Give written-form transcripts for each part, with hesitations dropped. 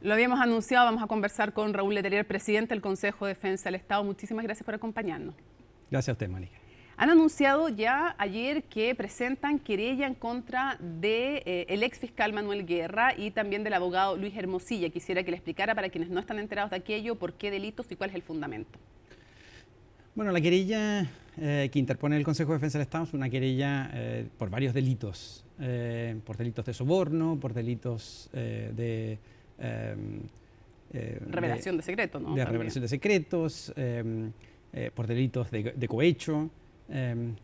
Lo habíamos anunciado, vamos a conversar con Raúl Letelier, presidente del Consejo de Defensa del Estado. Muchísimas gracias por acompañarnos. Gracias a usted, Mónica. Han anunciado ya ayer que presentan querella en contra de el ex fiscal Manuel Guerra y también del abogado Luis Hermosilla. Quisiera que le explicara para quienes no están enterados de aquello, por qué delitos y cuál es el fundamento. Bueno, la querella que interpone el Consejo de Defensa del Estado es una querella por varios delitos. Por delitos de soborno, por delitos de... Revelación de secretos, ¿no? De revelación de secretos, por delitos de cohecho.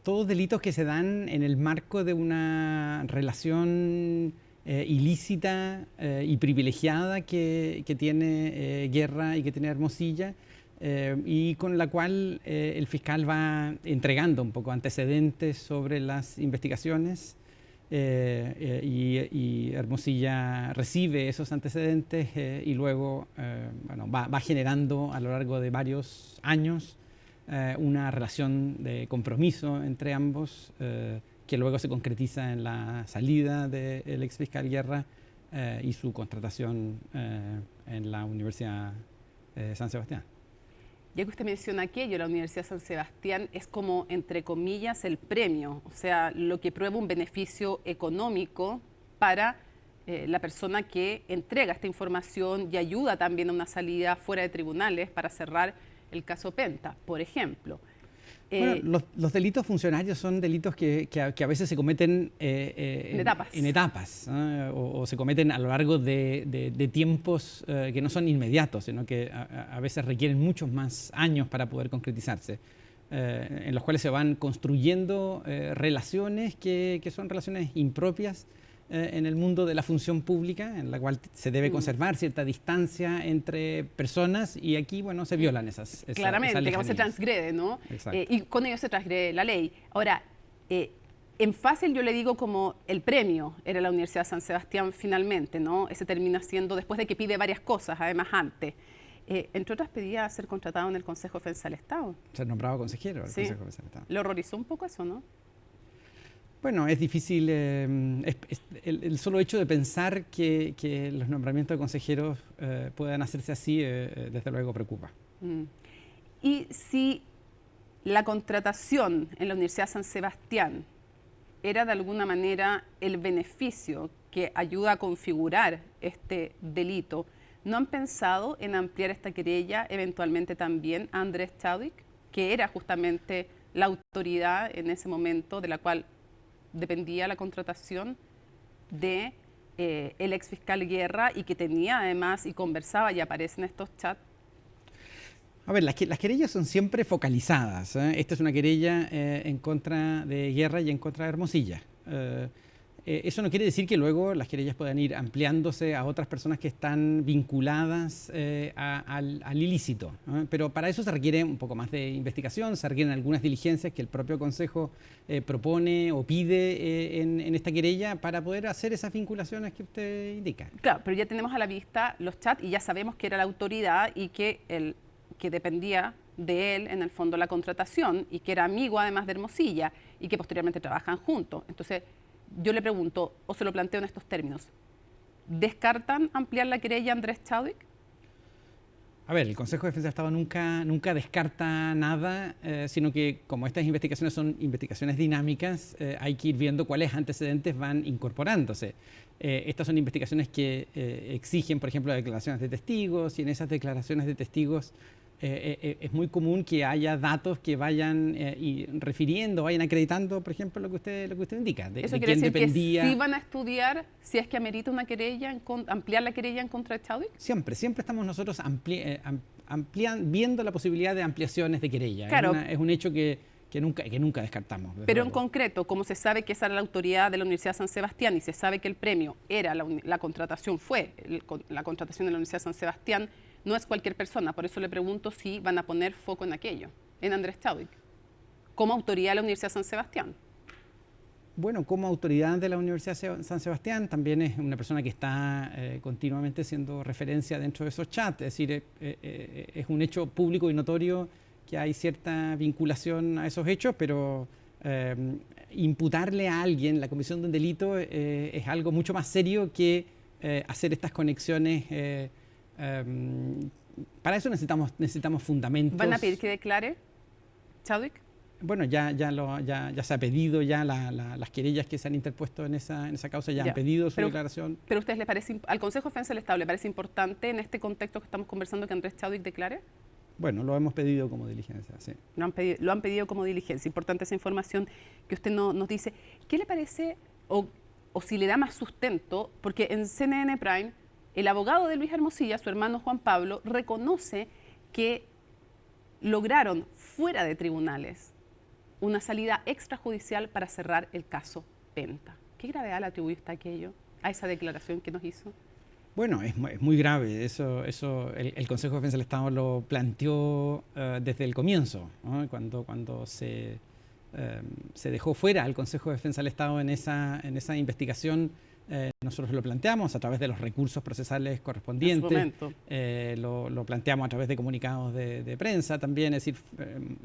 Todos delitos que se dan en el marco de una relación ilícita y privilegiada que tiene Guerra y que tiene Hermosilla, y con la cual el fiscal va entregando un poco antecedentes sobre las investigaciones, y Hermosilla recibe esos antecedentes y luego bueno, va generando a lo largo de varios años una relación de compromiso entre ambos, que luego se concretiza en la salida del exfiscal Guerra y su contratación en la Universidad San Sebastián. Ya que usted menciona aquello, la Universidad San Sebastián es como, entre comillas, el premio, o sea, lo que prueba un beneficio económico para la persona que entrega esta información y ayuda también a una salida fuera de tribunales para cerrar el caso Penta, por ejemplo. Bueno, los delitos funcionarios son delitos que a veces se cometen en etapas, ¿no? o se cometen a lo largo de tiempos que no son inmediatos, sino que a veces requieren muchos más años para poder concretizarse, en los cuales se van construyendo relaciones que son relaciones impropias en el mundo de la función pública, en la cual se debe conservar cierta distancia entre personas, y aquí, bueno, se violan esas claramente, digamos, se transgrede, ¿no? Y con ello se transgrede la ley. Ahora, en fácil yo le digo como el premio era la Universidad San Sebastián finalmente, ¿no? Ese termina siendo, después de que pide varias cosas, además antes. Entre otras pedía ser contratado en el Consejo de Defensa del Estado. Ser nombrado consejero del Consejo de Defensa del Estado. Le horrorizó un poco eso, ¿no? Bueno, es difícil, el solo hecho de pensar que los nombramientos de consejeros puedan hacerse así, desde luego preocupa. Y si la contratación en la Universidad San Sebastián era de alguna manera el beneficio que ayuda a configurar este delito, ¿no han pensado en ampliar esta querella eventualmente también a Andrés Chadwick, que era justamente la autoridad en ese momento de la cual dependía la contratación de el ex fiscal Guerra y que tenía además y conversaba y aparece en estos chats? A ver, las querellas son siempre focalizadas, ¿eh? Esta es una querella en contra de Guerra y en contra de Hermosilla. Eso no quiere decir que luego las querellas puedan ir ampliándose a otras personas que están vinculadas al ilícito, ¿no? Pero para eso se requiere un poco más de investigación, se requieren algunas diligencias que el propio Consejo propone o pide en esta querella para poder hacer esas vinculaciones que usted indica. Claro, pero ya tenemos a la vista los chats y ya sabemos que era la autoridad y que dependía de él, en el fondo, la contratación, y que era amigo además de Hermosilla y que posteriormente trabajan juntos. Entonces, yo le pregunto, o se lo planteo en estos términos, ¿descartan ampliar la querella a Andrés Chadwick? A ver, el Consejo de Defensa del Estado nunca descarta nada, sino que como estas investigaciones son investigaciones dinámicas, hay que ir viendo cuáles antecedentes van incorporándose. Estas son investigaciones que exigen, por ejemplo, declaraciones de testigos, y en esas declaraciones de testigos es muy común que haya datos que vayan refiriendo, vayan acreditando, por ejemplo, lo que usted indica. ¿Eso quiere decir que sí van a estudiar si es que amerita una querella, ampliar la querella en contra de Chadwick? Siempre estamos nosotros viendo la posibilidad de ampliaciones de querella. Claro. Es un hecho que nunca descartamos. Pero en concreto, como se sabe que esa era la autoridad de la Universidad San Sebastián y se sabe que el premio era la contratación, la contratación de la Universidad San Sebastián, no es cualquier persona. Por eso le pregunto si van a poner foco en aquello, en Andrés Chadwick, como autoridad de la Universidad San Sebastián. Bueno, como autoridad de la Universidad San Sebastián, también es una persona que está continuamente siendo referencia dentro de esos chats. Es decir, es un hecho público y notorio que hay cierta vinculación a esos hechos, pero imputarle a alguien la comisión de un delito es algo mucho más serio que hacer estas conexiones Para eso necesitamos fundamentos. ¿Van a pedir que declare Chadwick? Bueno, ya se ha pedido, las querellas que se han interpuesto en esa causa ya han pedido su declaración. ¿Pero a ustedes le parece, al Consejo de Defensa del Estado, le parece importante en este contexto que estamos conversando que Andrés Chadwick declare? Bueno, lo hemos pedido como diligencia, sí. Lo han pedido como diligencia. Importante esa información que usted nos dice. ¿Qué le parece o si le da más sustento? Porque en CNN Prime, el abogado de Luis Hermosilla, su hermano Juan Pablo, reconoce que lograron fuera de tribunales una salida extrajudicial para cerrar el caso Penta. ¿Qué gravedad le atribuye usted a esa declaración que nos hizo? Bueno, es muy grave. Eso el Consejo de Defensa del Estado lo planteó desde el comienzo, ¿no? Cuando se dejó fuera al Consejo de Defensa del Estado en esa investigación. Nosotros lo planteamos a través de los recursos procesales correspondientes, lo planteamos a través de comunicados de prensa también, es decir,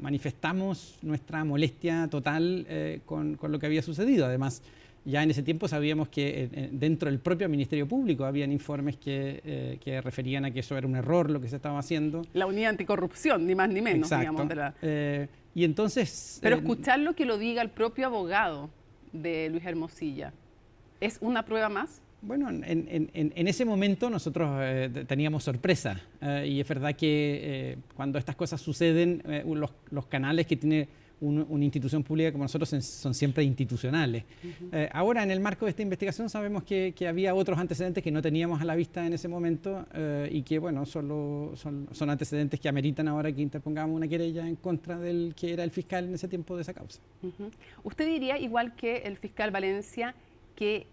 manifestamos nuestra molestia total con lo que había sucedido. Además, ya en ese tiempo sabíamos que dentro del propio Ministerio Público habían informes que referían a que eso era un error lo que se estaba haciendo. La unidad anticorrupción, ni más ni menos. Exacto. Digamos. Y entonces... Pero escucharlo que lo diga el propio abogado de Luis Hermosilla, ¿es una prueba más? Bueno, en ese momento nosotros teníamos sorpresa y es verdad que cuando estas cosas suceden, los canales que tiene una institución pública como nosotros son siempre institucionales. Ahora, en el marco de esta investigación, sabemos que había otros antecedentes que no teníamos a la vista en ese momento y que, bueno, son antecedentes que ameritan ahora que interpongamos una querella en contra del que era el fiscal en ese tiempo de esa causa. ¿Usted diría, igual que el fiscal Valencia, que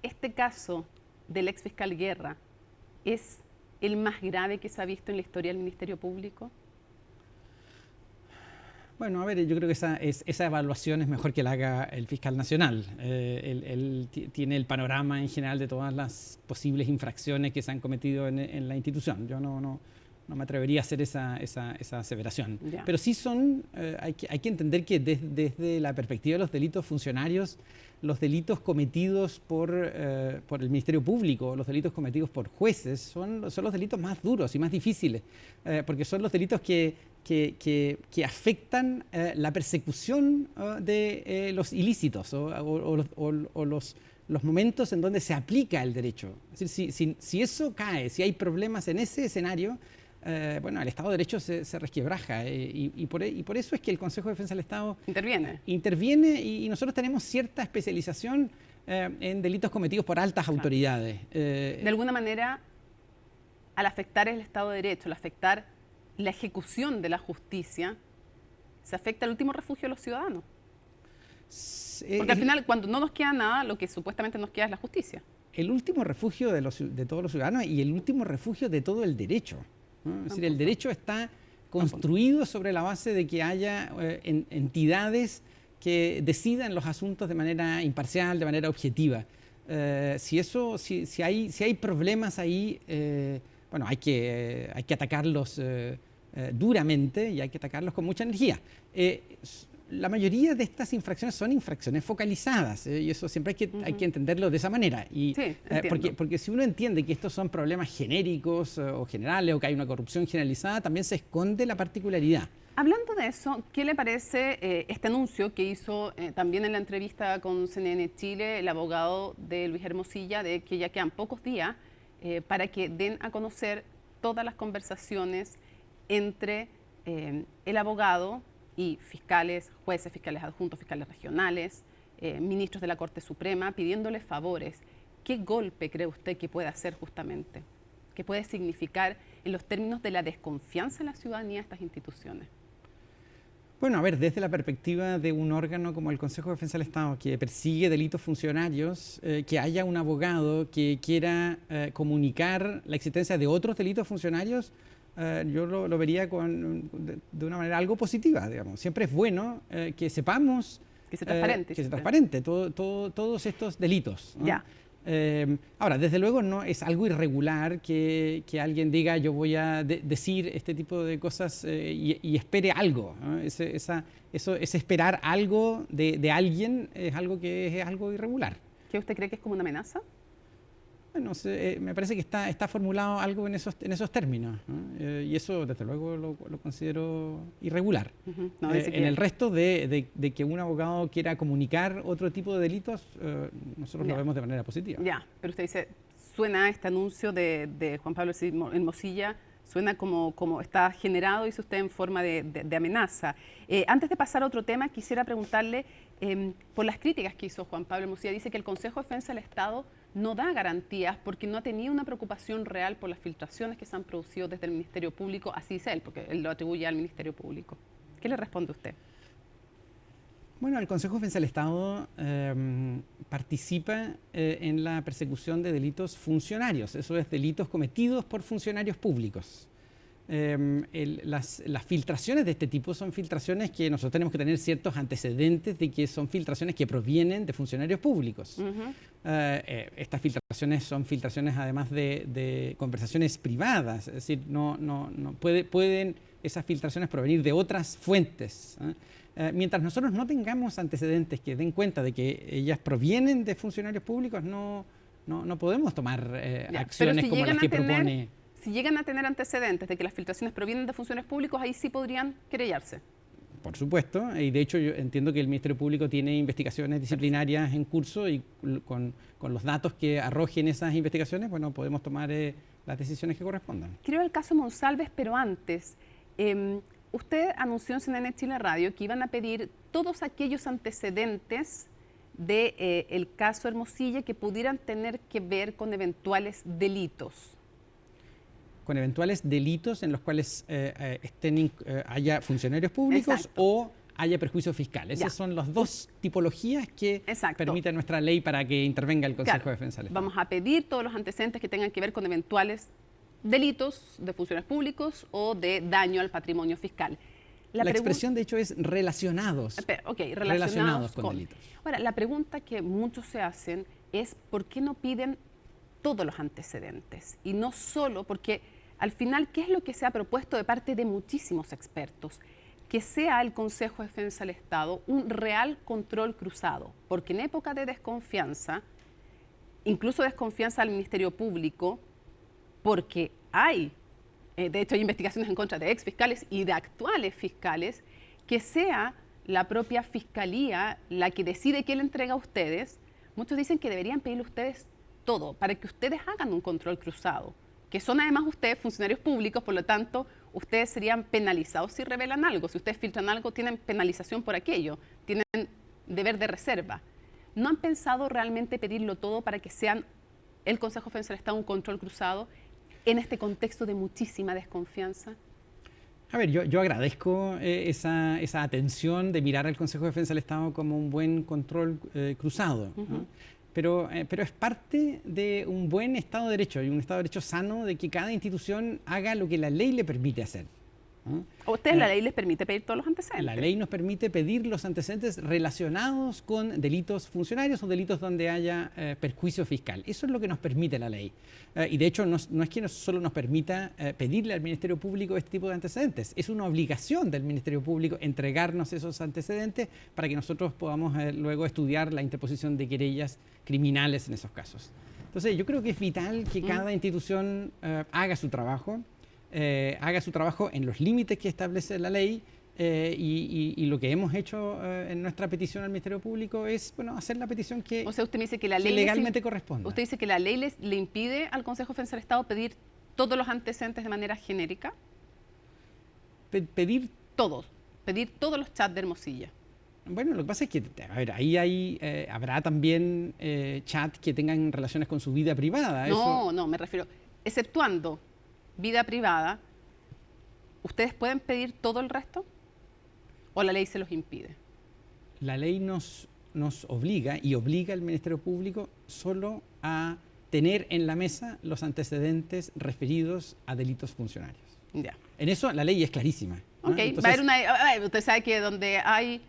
este caso del ex fiscal Guerra es el más grave que se ha visto en la historia del Ministerio Público? Bueno, a ver, yo creo que esa evaluación es mejor que la haga el fiscal nacional. Él tiene el panorama en general de todas las posibles infracciones que se han cometido en la institución. Yo no me atrevería a hacer esa aseveración. Ya. Pero sí hay que entender que desde la perspectiva de los delitos funcionarios, los delitos cometidos por el Ministerio Público, los delitos cometidos por jueces, son los delitos más duros y más difíciles, porque son los delitos que afectan la persecución de los ilícitos o los momentos en donde se aplica el derecho. Es decir, si eso cae, si hay problemas en ese escenario, bueno, el Estado de Derecho se resquebraja y por eso es que el Consejo de Defensa del Estado interviene y nosotros tenemos cierta especialización en delitos cometidos por altas autoridades. De alguna manera, al afectar el Estado de Derecho, al afectar la ejecución de la justicia, se afecta el último refugio de los ciudadanos. Porque al final, cuando no nos queda nada, lo que supuestamente nos queda es la justicia. El último refugio de todos los ciudadanos y el último refugio de todo el derecho, ¿no? Es decir, el derecho está construido sobre la base de que haya entidades que decidan los asuntos de manera imparcial, de manera objetiva. Si hay problemas ahí, bueno, hay que atacarlos duramente y hay que atacarlos con mucha energía. La mayoría de estas infracciones son infracciones focalizadas y eso siempre hay que entenderlo de esa manera. Y, sí, porque si uno entiende que estos son problemas genéricos o generales o que hay una corrupción generalizada, también se esconde la particularidad. Hablando de eso, ¿qué le parece este anuncio que hizo también en la entrevista con CNN Chile el abogado de Luis Hermosilla, de que ya quedan pocos días para que den a conocer todas las conversaciones entre el abogado y fiscales, jueces, fiscales adjuntos, fiscales regionales, ministros de la Corte Suprema, pidiéndole favores? ¿Qué golpe cree usted que puede hacer justamente? ¿Qué puede significar en los términos de la desconfianza en la ciudadanía de estas instituciones? Bueno, a ver, desde la perspectiva de un órgano como el Consejo de Defensa del Estado, que persigue delitos funcionarios, que haya un abogado que quiera comunicar la existencia de otros delitos funcionarios, yo lo vería de una manera algo positiva, digamos. Siempre es bueno que sepamos que se transparente, todos estos delitos, ¿no? Ya. Ahora, desde luego no es algo irregular que alguien diga yo voy a decir este tipo de cosas y espere algo, ¿no? Ese esperar algo de alguien es algo que es algo irregular. ¿Qué usted cree que es como una amenaza? Bueno, me parece que está formulado algo en esos términos, ¿no? Y eso, desde luego, lo considero irregular. No, en el resto de que un abogado quiera comunicar otro tipo de delitos, nosotros lo vemos de manera positiva. Ya, pero usted dice, suena este anuncio de Juan Pablo Hermosilla, suena como está generado, dice usted, en forma de amenaza. Antes de pasar a otro tema, quisiera preguntarle por las críticas que hizo Juan Pablo Hermosilla. Dice que el Consejo de Defensa del Estado no da garantías porque no ha tenido una preocupación real por las filtraciones que se han producido desde el Ministerio Público, así dice él, porque él lo atribuye al Ministerio Público. ¿Qué le responde usted? Bueno, el Consejo de Defensa del Estado participa en la persecución de delitos funcionarios, eso es, delitos cometidos por funcionarios públicos. Las filtraciones de este tipo son filtraciones que nosotros tenemos que tener ciertos antecedentes de que son filtraciones que provienen de funcionarios públicos. Estas filtraciones son filtraciones además de conversaciones privadas, es decir, pueden esas filtraciones provenir de otras fuentes. Mientras nosotros no tengamos antecedentes que den cuenta de que ellas provienen de funcionarios públicos, no podemos tomar acciones como las que propone. Si llegan a tener antecedentes de que las filtraciones provienen de funcionarios públicos, ahí sí podrían querellarse. Por supuesto, y de hecho yo entiendo que el Ministerio Público tiene investigaciones disciplinarias en curso y con los datos que arrojen esas investigaciones, bueno, podemos tomar las decisiones que correspondan. Creo el caso Monsalves, pero antes, usted anunció en CNN Chile Radio que iban a pedir todos aquellos antecedentes del caso Hermosilla que pudieran tener que ver con eventuales delitos. Con eventuales delitos en los cuales haya funcionarios públicos. Exacto. O haya perjuicio fiscal. Esas son las dos tipologías que permite nuestra ley para que intervenga el Consejo de Defensa del Estado. Vamos a pedir todos los antecedentes que tengan que ver con eventuales delitos de funcionarios públicos o de daño al patrimonio fiscal. La expresión, de hecho, es relacionados. Relacionados con delitos. Ahora, la pregunta que muchos se hacen es ¿por qué no piden todos los antecedentes? Y no solo porque, al final, ¿qué es lo que se ha propuesto de parte de muchísimos expertos? Que sea el Consejo de Defensa del Estado un real control cruzado, porque en época de desconfianza, incluso desconfianza al Ministerio Público, porque de hecho hay investigaciones en contra de exfiscales y de actuales fiscales, que sea la propia Fiscalía la que decide qué le entrega a ustedes. Muchos dicen que deberían pedirle a ustedes todo, para que ustedes hagan un control cruzado, que son además ustedes funcionarios públicos, por lo tanto, ustedes serían penalizados si revelan algo. Si ustedes filtran algo, tienen penalización por aquello, tienen deber de reserva. ¿No han pensado realmente pedirlo todo para que sean el Consejo de Defensa del Estado un control cruzado en este contexto de muchísima desconfianza? A ver, yo agradezco esa atención de mirar al Consejo de Defensa del Estado como un buen control cruzado, ¿no? Pero es parte de un buen Estado de Derecho y un Estado de Derecho sano, de que cada institución haga lo que la ley le permite hacer, ¿no? ¿A ustedes la ley les permite pedir todos los antecedentes? La ley nos permite pedir los antecedentes relacionados con delitos funcionarios o delitos donde haya perjuicio fiscal. Eso es lo que nos permite la ley. Y de hecho no es que solo nos permita pedirle al Ministerio Público este tipo de antecedentes. Es una obligación del Ministerio Público entregarnos esos antecedentes para que nosotros podamos luego estudiar la interposición de querellas criminales en esos casos. Entonces yo creo que es vital que cada institución haga su trabajo en los límites que establece la ley, y lo que hemos hecho en nuestra petición al Ministerio Público es, bueno, hacer la petición que, o sea, usted me dice que la ley legalmente corresponde. ¿Usted dice que la ley le impide al Consejo de Defensa del Estado pedir todos los antecedentes de manera genérica? Pedir todos los chats de Hermosilla. Bueno, lo que pasa es que, a ver, ahí habrá también chats que tengan relaciones con su vida privada. No, me refiero, exceptuando vida privada, ¿ustedes pueden pedir todo el resto? ¿O la ley se los impide? La ley nos obliga y obliga al Ministerio Público solo a tener en la mesa los antecedentes referidos a delitos funcionarios. Ya. En eso la ley es clarísima, ¿no? Ok, entonces, usted sabe que donde hay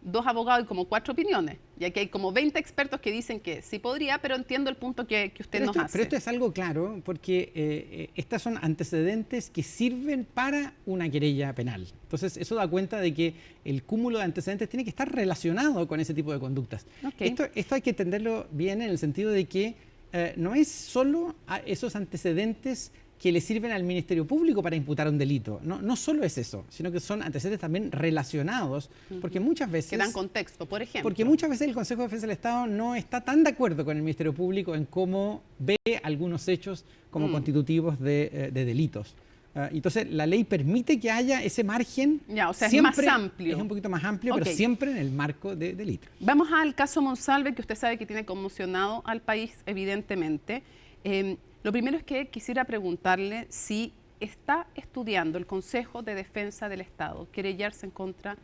dos abogados y como 4 opiniones, y aquí hay como 20 expertos que dicen que sí podría, pero entiendo el punto que usted nos hace. Pero esto es algo claro, porque estas son antecedentes que sirven para una querella penal. Entonces, eso da cuenta de que el cúmulo de antecedentes tiene que estar relacionado con ese tipo de conductas. Okay. Esto hay que entenderlo bien en el sentido de que no es solo a esos antecedentes que le sirven al Ministerio Público para imputar un delito. No solo es eso, sino que son antecedentes también relacionados, porque muchas veces... Que dan contexto, por ejemplo. Porque muchas veces el Consejo de Defensa del Estado no está tan de acuerdo con el Ministerio Público en cómo ve algunos hechos como constitutivos de delitos. Entonces, la ley permite que haya ese margen. Ya, o sea, es más amplio. Es un poquito más amplio, pero siempre en el marco de delito. Vamos al caso Monsalve, que usted sabe que tiene conmocionado al país, evidentemente. Lo primero es que quisiera preguntarle si está estudiando el Consejo de Defensa del Estado querellarse en contra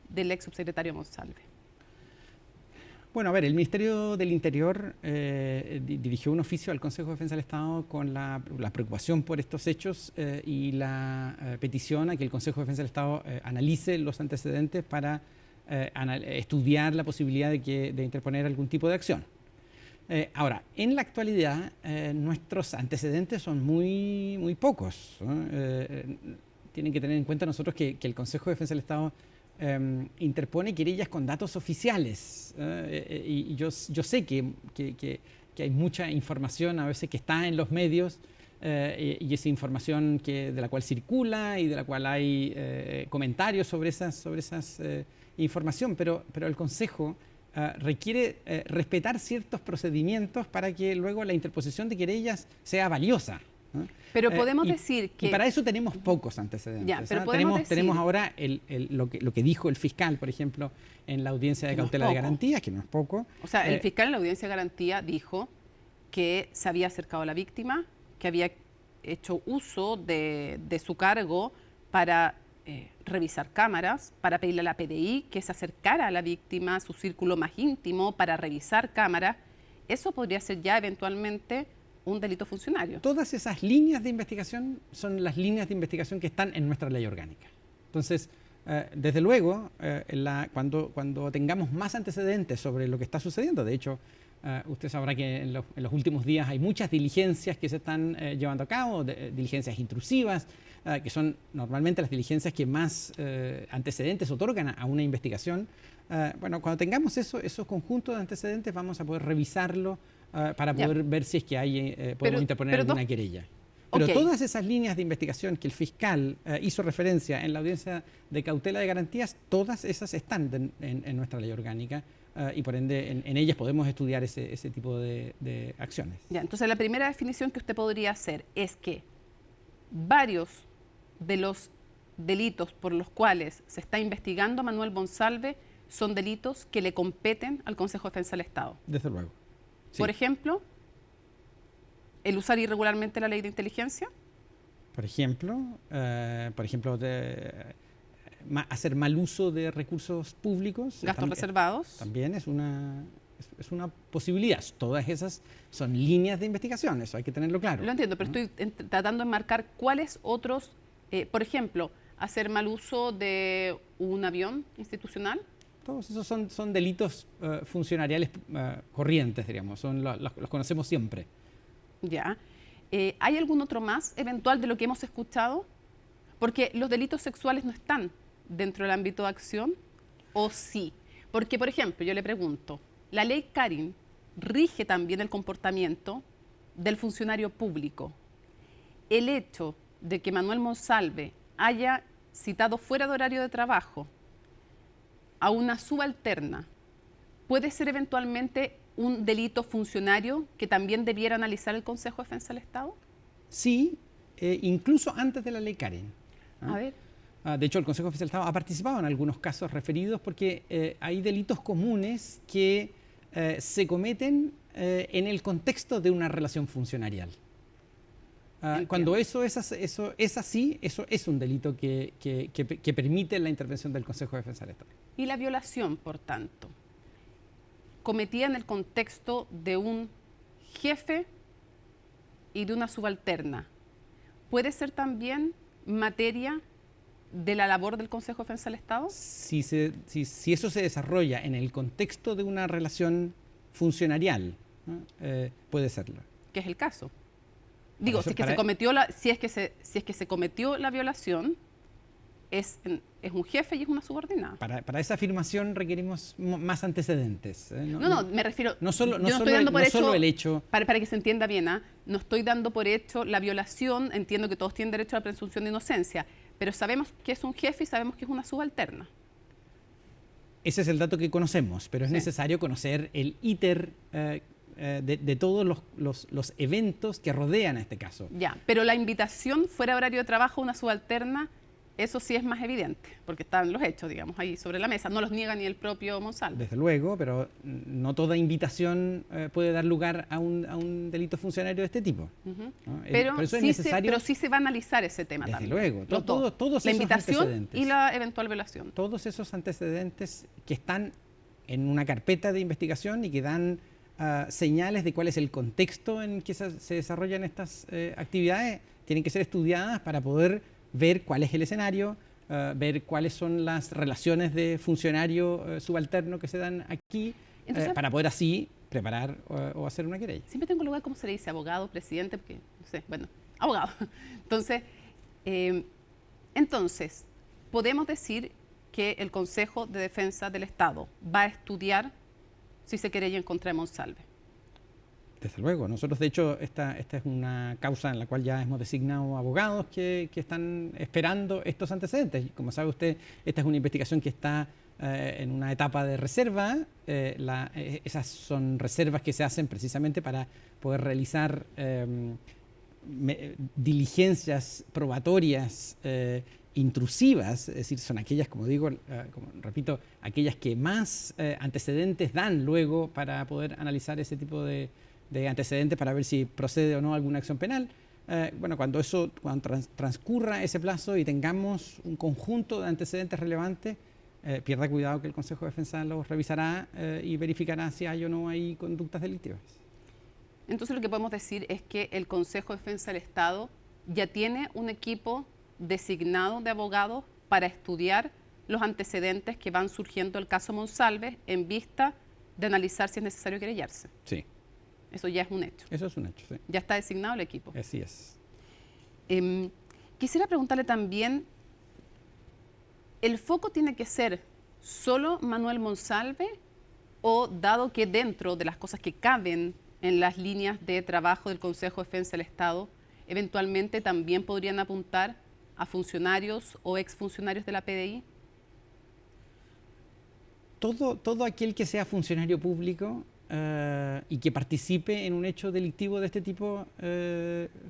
del ex subsecretario Monsalve. Bueno, a ver, el Ministerio del Interior dirigió un oficio al Consejo de Defensa del Estado con la preocupación por estos hechos y la petición a que el Consejo de Defensa del Estado analice los antecedentes para estudiar la posibilidad de interponer algún tipo de acción. Ahora, en la actualidad, nuestros antecedentes son muy pocos, ¿no? Tienen que tener en cuenta nosotros que el Consejo de Defensa del Estado interpone querellas con datos oficiales. Y yo sé que hay mucha información a veces que está en los medios y esa información de la cual circula y de la cual hay comentarios sobre esas información, pero el Consejo requiere respetar ciertos procedimientos para que luego la interposición de querellas sea valiosa, ¿no? Pero podemos decir que... Y para eso tenemos pocos antecedentes. Ya, pero tenemos ahora lo que dijo el fiscal, por ejemplo, en la audiencia de cautela de garantías, que no es poco. O sea, el fiscal en la audiencia de garantía dijo que se había acercado a la víctima, que había hecho uso de su cargo para revisar cámaras, para pedirle a la PDI que se acercara a la víctima, a su círculo más íntimo, para revisar cámaras. Eso podría ser ya eventualmente un delito funcionario. Todas esas líneas de investigación son las líneas de investigación que están en nuestra ley orgánica. Entonces, desde luego, cuando tengamos más antecedentes sobre lo que está sucediendo, de hecho, usted sabrá que en los últimos días hay muchas diligencias que se están llevando a cabo, diligencias intrusivas, que son normalmente las diligencias que más antecedentes otorgan a una investigación. Bueno, cuando tengamos esos conjuntos de antecedentes, vamos a poder revisarlo para poder ver si es que podemos interponer alguna querella. Pero todas esas líneas de investigación que el fiscal hizo referencia en la audiencia de cautela de garantías, todas esas están en nuestra ley orgánica y por ende en ellas podemos estudiar ese tipo de acciones. Ya, entonces la primera definición que usted podría hacer es que varios de los delitos por los cuales se está investigando a Manuel Monsalve son delitos que le competen al Consejo de Defensa del Estado. Desde luego. Sí. Por ejemplo, el usar irregularmente la ley de inteligencia. Por ejemplo, hacer mal uso de recursos públicos. Gastos reservados. También es una posibilidad. Todas esas son líneas de investigación, eso hay que tenerlo claro. Lo entiendo, pero estoy tratando de marcar cuáles otros, por ejemplo, hacer mal uso de un avión institucional. Todos esos son delitos funcionariales corrientes, diríamos, los conocemos siempre. Ya. ¿Hay algún otro más eventual de lo que hemos escuchado? Porque los delitos sexuales no están dentro del ámbito de acción, ¿o sí? Porque, por ejemplo, yo le pregunto, la ley Carin rige también el comportamiento del funcionario público. El hecho de que Manuel Monsalve haya citado fuera de horario de trabajo a una subalterna, ¿puede ser eventualmente un delito funcionario que también debiera analizar el Consejo de Defensa del Estado? Sí, incluso antes de la ley Carin. A ver. De hecho, el Consejo de Defensa del Estado ha participado en algunos casos referidos porque hay delitos comunes que se cometen en el contexto de una relación funcionarial. Cuando eso es así, eso es un delito que permite la intervención del Consejo de Defensa del Estado. Y la violación, por tanto, cometida en el contexto de un jefe y de una subalterna, ¿puede ser también materia de la labor del Consejo de Defensa del Estado? Si eso se desarrolla en el contexto de una relación funcionarial, ¿no? Puede serlo. ¿Qué es el caso? Digo, si es que se cometió la violación, es un jefe y es una subordinada. Para esa afirmación requerimos más antecedentes. No, me refiero... No solo el hecho... Para que se entienda bien, no estoy dando por hecho la violación, entiendo que todos tienen derecho a la presunción de inocencia, pero sabemos que es un jefe y sabemos que es una subalterna. Ese es el dato que conocemos, pero es necesario conocer el íter de todos los eventos que rodean a este caso. Ya, pero la invitación fuera de horario de trabajo a una subalterna, eso sí es más evidente, porque están los hechos, digamos, ahí sobre la mesa. No los niega ni el propio Monsalve. Desde luego, pero no toda invitación puede dar lugar a un delito funcionario de este tipo. ¿No? Pero, por eso es necesario... pero sí se va a analizar ese tema desde también. Desde luego, todos la esos invitación y la eventual violación. Todos esos antecedentes que están en una carpeta de investigación y que dan señales de cuál es el contexto en que se desarrollan estas actividades, tienen que ser estudiadas para poder ver cuál es el escenario, ver cuáles son las relaciones de funcionario subalterno que se dan aquí, para poder así preparar o hacer una querella. Siempre tengo lugar, ¿cómo se le dice? Abogado, presidente, porque no sé, bueno, abogado. Entonces, podemos decir que el Consejo de Defensa del Estado va a estudiar si se querella en contra de Monsalve. Desde luego. Nosotros, de hecho, esta es una causa en la cual ya hemos designado abogados que están esperando estos antecedentes. Como sabe usted, esta es una investigación que está en una etapa de reserva. Esas son reservas que se hacen precisamente para poder realizar diligencias probatorias intrusivas, es decir, son aquellas, como digo, repito, aquellas que más antecedentes dan luego para poder analizar ese tipo de antecedentes para ver si procede o no alguna acción penal. Bueno, cuando transcurra ese plazo y tengamos un conjunto de antecedentes relevantes, pierda cuidado que el Consejo de Defensa los revisará y verificará si hay o no hay conductas delictivas. Entonces lo que podemos decir es que el Consejo de Defensa del Estado ya tiene un equipo designado de abogados para estudiar los antecedentes que van surgiendo del caso Monsalve en vista de analizar si es necesario querellarse. Sí. Eso ya es un hecho. Eso es un hecho, sí. Ya está designado el equipo. Así es. Quisiera preguntarle también, ¿el foco tiene que ser solo Manuel Monsalve o, dado que dentro de las cosas que caben en las líneas de trabajo del Consejo de Defensa del Estado, eventualmente también podrían apuntar a funcionarios o exfuncionarios de la PDI? Todo aquel que sea funcionario público y que participe en un hecho delictivo de este tipo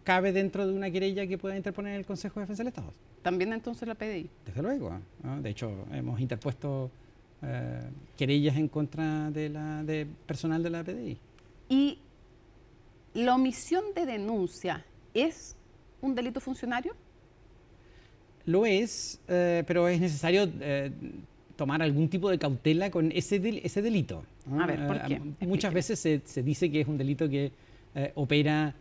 cabe dentro de una querella que pueda interponer el Consejo de Defensa del Estado. ¿También entonces la PDI? Desde luego, ¿no? De hecho, hemos interpuesto querellas en contra de personal de la PDI. ¿Y la omisión de denuncia es un delito funcionario? Lo es, pero es necesario tomar algún tipo de cautela con ese delito, ¿no? A ver, ¿por qué? Muchas veces se dice que es un delito que opera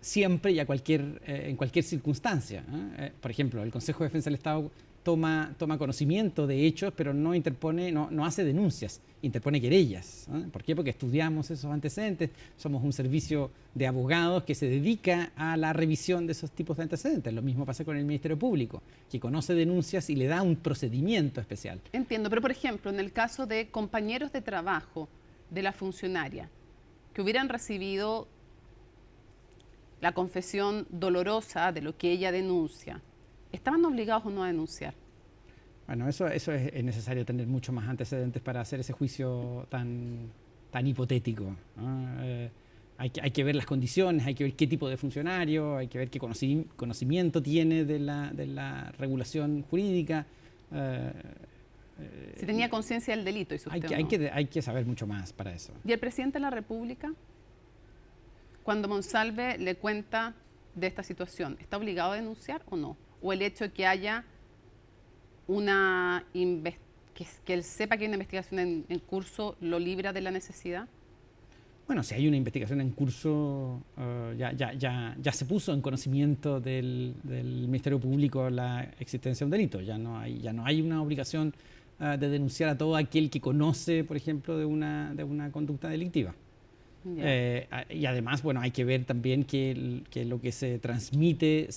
siempre y en cualquier circunstancia, ¿no? Por ejemplo, el Consejo de Defensa del Estado toma conocimiento de hechos, pero no interpone, no hace denuncias, interpone querellas, ¿no? ¿Por qué? Porque estudiamos esos antecedentes, somos un servicio de abogados que se dedica a la revisión de esos tipos de antecedentes. Lo mismo pasa con el Ministerio Público, que conoce denuncias y le da un procedimiento especial. Entiendo, pero por ejemplo, en el caso de compañeros de trabajo de la funcionaria que hubieran recibido la confesión dolorosa de lo que ella denuncia, ¿estaban obligados o no a denunciar? Bueno, eso es necesario tener mucho más antecedentes para hacer ese juicio tan hipotético, ¿no? Hay que ver las condiciones, hay que ver qué tipo de funcionario, hay que ver qué conocimiento tiene de la regulación jurídica. Si tenía conciencia del delito, ¿hizo usted hay que saber mucho más para eso. ¿Y el presidente de la República, cuando Monsalve le cuenta de esta situación, está obligado a denunciar o no? ¿O el hecho de que haya que él sepa que hay una investigación en curso lo libra de la necesidad? Bueno, si hay una investigación en curso, ya se puso en conocimiento del Ministerio Público la existencia de un delito. Ya no hay una obligación de denunciar a todo aquel que conoce, por ejemplo, de una conducta delictiva. Y además, bueno, hay que ver también que lo que se transmite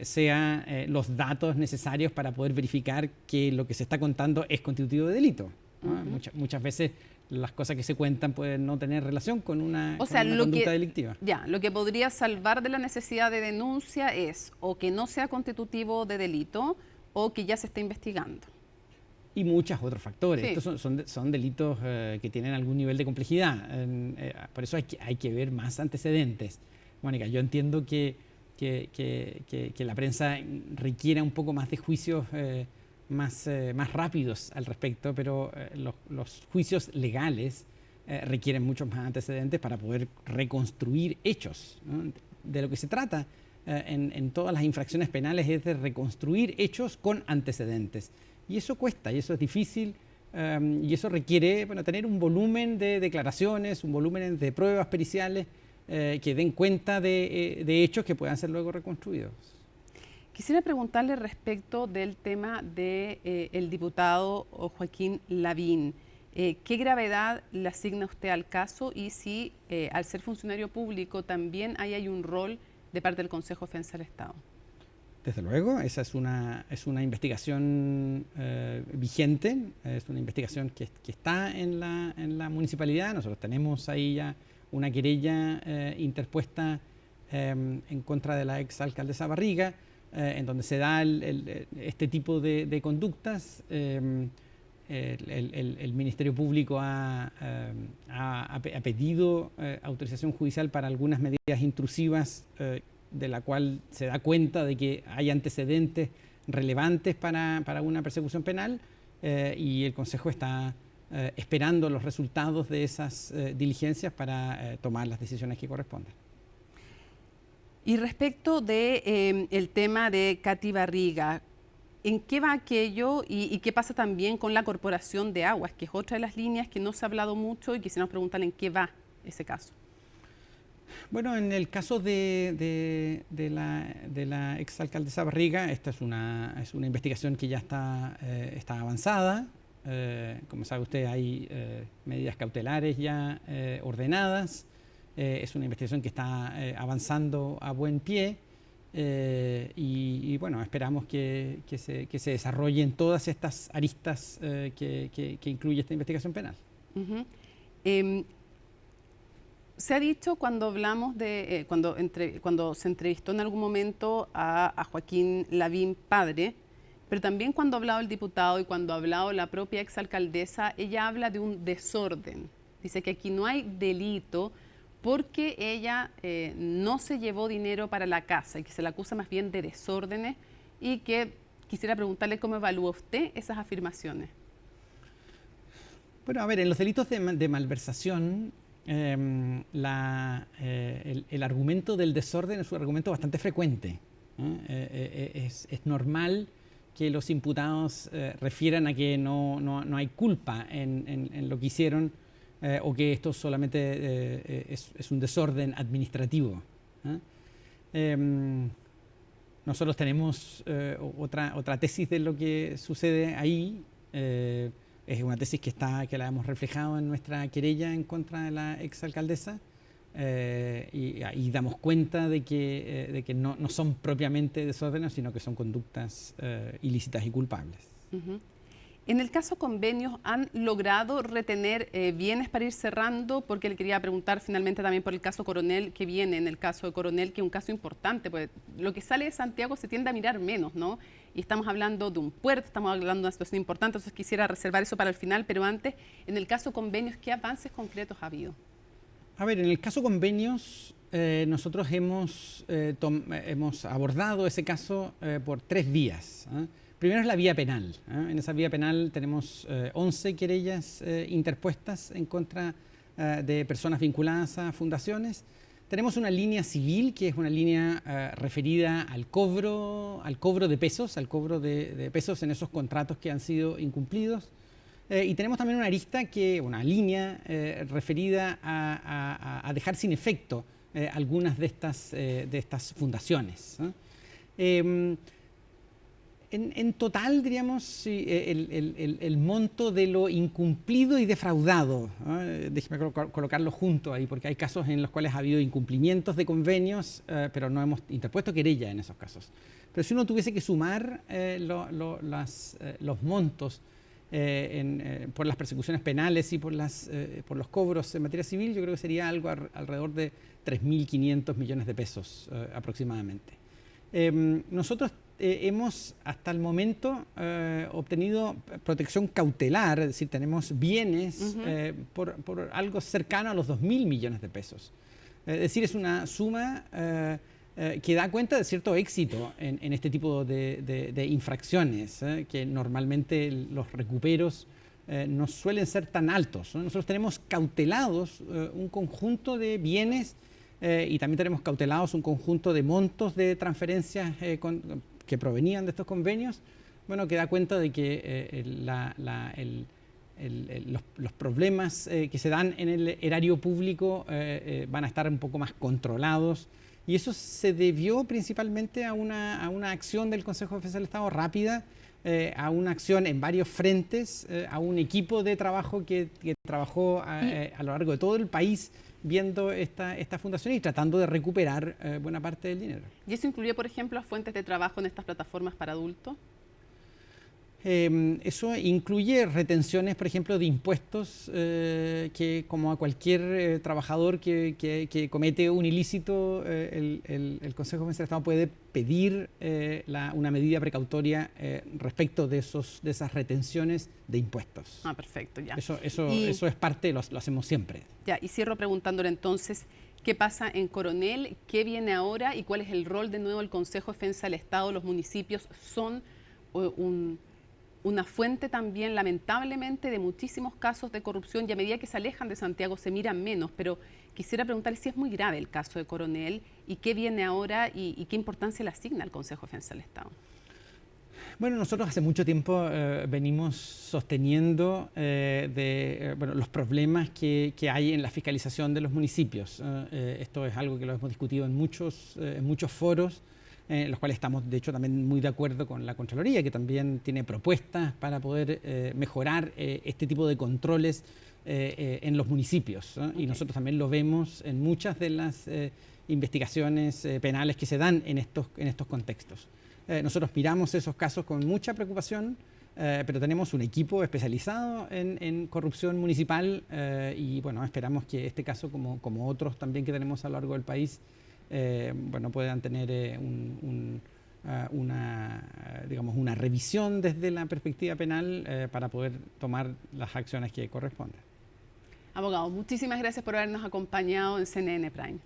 sean los datos necesarios para poder verificar que lo que se está contando es constitutivo de delito, ¿no? Muchas veces las cosas que se cuentan pueden no tener relación con una conducta delictiva. Ya, lo que podría salvar de la necesidad de denuncia es o que no sea constitutivo de delito o que ya se esté investigando. Y muchos otros factores. Sí. Estos son delitos que tienen algún nivel de complejidad. Por eso hay que ver más antecedentes. Mónica, yo entiendo que la prensa requiera un poco más de juicios más rápidos al respecto, pero los juicios legales requieren muchos más antecedentes para poder reconstruir hechos, ¿no? De lo que se trata en todas las infracciones penales es de reconstruir hechos con antecedentes. Y eso cuesta, y eso es difícil, y eso requiere tener un volumen de declaraciones, un volumen de pruebas periciales que den cuenta de hechos que puedan ser luego reconstruidos. Quisiera preguntarle respecto del tema del diputado Joaquín Lavín. ¿Qué gravedad le asigna usted al caso y si al ser funcionario público también hay un rol de parte del Consejo de Defensa del Estado? Desde luego, esa es una investigación vigente, es una investigación que está en la municipalidad. Nosotros tenemos ahí ya una querella interpuesta en contra de la exalcaldesa Barriga, en donde se da este tipo de conductas. El Ministerio Público ha pedido autorización judicial para algunas medidas intrusivas de la cual se da cuenta de que hay antecedentes relevantes para una persecución penal y el Consejo está esperando los resultados de esas diligencias para tomar las decisiones que correspondan. Y respecto del tema de Katy Barriga, ¿en qué va aquello y qué pasa también con la Corporación de Aguas, que es otra de las líneas que no se ha hablado mucho y quisiéramos preguntarle en qué va ese caso? Bueno, en el caso de la exalcaldesa Barriga, esta es una investigación que ya está avanzada. Como sabe usted, hay medidas cautelares ya ordenadas. Es una investigación que está avanzando a buen pie y bueno, esperamos que se desarrollen todas estas aristas que incluye esta investigación penal. Se ha dicho cuando hablamos de, cuando se entrevistó en algún momento a Joaquín Lavín padre, pero también cuando ha hablado el diputado y cuando ha hablado la propia exalcaldesa, ella habla de un desorden. Dice que aquí no hay delito porque ella no se llevó dinero para la casa y que se la acusa más bien de desórdenes y que quisiera preguntarle cómo evalúa usted esas afirmaciones. Bueno, a ver, en los delitos de malversación, el argumento del desorden es un argumento bastante frecuente, ¿no? Es normal que los imputados refieran a que no hay culpa en lo que hicieron o que esto solamente es un desorden administrativo, ¿eh? Nosotros tenemos otra tesis de lo que sucede ahí. Es una tesis que la hemos reflejado en nuestra querella en contra de la exalcaldesa y ahí damos cuenta de que no son propiamente desórdenes, sino que son conductas ilícitas y culpables. En el caso Convenios, ¿han logrado retener bienes para ir cerrando? Porque le quería preguntar finalmente también por el caso Coronel, que viene en el caso de Coronel, que es un caso importante, pues lo que sale de Santiago se tiende a mirar menos, ¿no? Y estamos hablando de un puerto, estamos hablando de una situación importante, entonces quisiera reservar eso para el final, pero antes, en el caso Convenios, ¿qué avances concretos ha habido? A ver, en el caso Convenios, nosotros hemos abordado ese caso por 3 vías, ¿eh? Primero es la vía penal, ¿eh? En esa vía penal tenemos 11 querellas interpuestas en contra de personas vinculadas a fundaciones. Tenemos una línea civil, que es una línea referida al cobro de pesos, de pesos en esos contratos que han sido incumplidos. Y tenemos también una línea referida a dejar sin efecto algunas de estas fundaciones, ¿no? En total, diríamos, sí, el monto de lo incumplido y defraudado, ¿no? Déjeme colocarlo junto ahí, porque hay casos en los cuales ha habido incumplimientos de convenios, pero no hemos interpuesto querella en esos casos. Pero si uno tuviese que sumar los montos por las persecuciones penales y por los cobros en materia civil, yo creo que sería algo alrededor de 3.500 millones de pesos aproximadamente. Nosotros hemos hasta el momento obtenido protección cautelar, es decir, tenemos bienes por algo cercano a los 2.000 millones de pesos. Es decir, es una suma que da cuenta de cierto éxito en este tipo de infracciones, que normalmente los recuperos no suelen ser tan altos, ¿no? Nosotros tenemos cautelados un conjunto de bienes y también tenemos cautelados un conjunto de montos de transferencias que provenían de estos convenios, bueno, que da cuenta de que los problemas que se dan en el erario público van a estar un poco más controlados, y eso se debió principalmente a una acción del Consejo de Defensa del Estado rápida, a una acción en varios frentes, a un equipo de trabajo que trabajó a lo largo de todo el país viendo esta fundación y tratando de recuperar buena parte del dinero. ¿Y eso incluye, por ejemplo, las fuentes de trabajo en estas plataformas para adultos? Eso incluye retenciones, por ejemplo, de impuestos, que como a cualquier trabajador que comete un ilícito, el Consejo de Defensa del Estado puede pedir una medida precautoria respecto de esas retenciones de impuestos. Ah, perfecto, ya. Eso es parte, lo hacemos siempre. Ya, y cierro preguntándole entonces, ¿qué pasa en Coronel? ¿Qué viene ahora? ¿Y cuál es el rol de nuevo del Consejo de Defensa del Estado? Los municipios son una fuente también, lamentablemente, de muchísimos casos de corrupción, y a medida que se alejan de Santiago se miran menos, pero quisiera preguntarle si es muy grave el caso de Coronel y qué viene ahora y qué importancia le asigna al Consejo de Defensa del Estado. Bueno, nosotros hace mucho tiempo venimos sosteniendo los problemas que hay en la fiscalización de los municipios. Esto es algo que lo hemos discutido en muchos foros, los cuales estamos, de hecho, también muy de acuerdo con la Contraloría, que también tiene propuestas para poder mejorar este tipo de controles en los municipios, ¿no? Okay. Y nosotros también lo vemos en muchas de las investigaciones penales que se dan en estos contextos. Nosotros miramos esos casos con mucha preocupación, pero tenemos un equipo especializado en corrupción municipal y bueno, esperamos que este caso, como otros también que tenemos a lo largo del país, puedan tener una revisión desde la perspectiva penal para poder tomar las acciones que corresponden. Abogado, muchísimas gracias por habernos acompañado en CNN Prime.